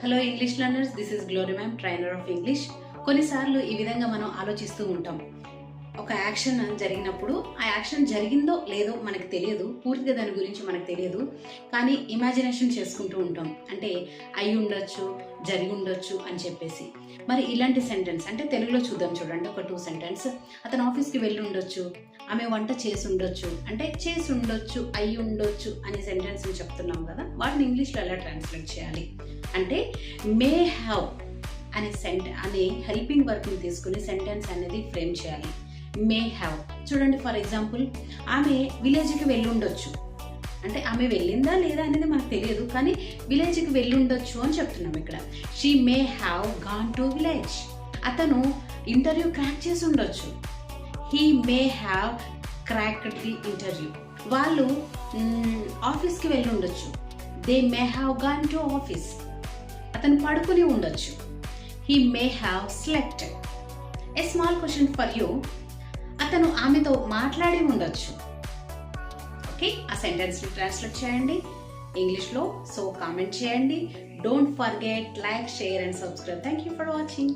Hello English learners, this is glory ma'am, trainer of English. కొన్నిసార్లు ఈ విధంగా మనం ఆలోచిస్తూ ఉంటాం. ఒక యాక్షన్ జరిగినప్పుడు ఆ యాక్షన్ జరిగిందో లేదో మనకు తెలియదు, పూర్తిగా దాని గురించి మనకు తెలియదు, కానీ ఇమాజినేషన్ చేసుకుంటూ ఉంటాం. అంటే అయి ఉండొచ్చు, జరిగి ఉండొచ్చు అని చెప్పేసి. మరి ఇలాంటి సెంటెన్స్ అంటే తెలుగులో చూద్దాం చూడండి. ఒక 2 సెంటెన్స్. అతను ఆఫీస్కి వెళ్ళి ఉండొచ్చు, ఆమె వంట చేసి ఉండొచ్చు. అంటే చేసి ఉండొచ్చు, అయి ఉండొచ్చు అనే సెంటెన్స్ చెప్తున్నాం కదా, వాటిని ఇంగ్లీష్లో ఎలా ట్రాన్స్లేట్ చేయాలి అంటే మే హ్యావ్ అనే హెల్పింగ్ వర్క్ని తీసుకుని సెంటెన్స్ అనేది ఫ్రేమ్ చేయాలి. మే హ్యావ్ చూడండి, ఫర్ ఎగ్జాంపుల్ ఆమె విలేజ్కి వెళ్ళి ఉండొచ్చు. అంటే ఆమె వెళ్ళిందా లేదా అనేది మనకు తెలియదు, కానీ విలేజ్కి వెళ్ళి ఉండొచ్చు అని చెప్తున్నాం ఇక్కడ. She may have gone to village. అతను ఇంటర్వ్యూ క్రాక్ చేసి ఉండొచ్చు. He may have cracked the interview. వాళ్ళు ఆఫీస్కి వెళ్ళి ఉండొచ్చు. They may have gone to office. అతను పడుకుని ఉండొచ్చు. He may have slept. A small question for you. అతను ఆమెతో మాట్లాడి ఉండొచ్చు. ఓకే, ఆ సెంటెన్స్ని ట్రాన్స్లేట్ చేయండి ఇంగ్లీష్లో. సో కామెంట్ చేయండి. Don't forget like, share and subscribe. Thank you for watching.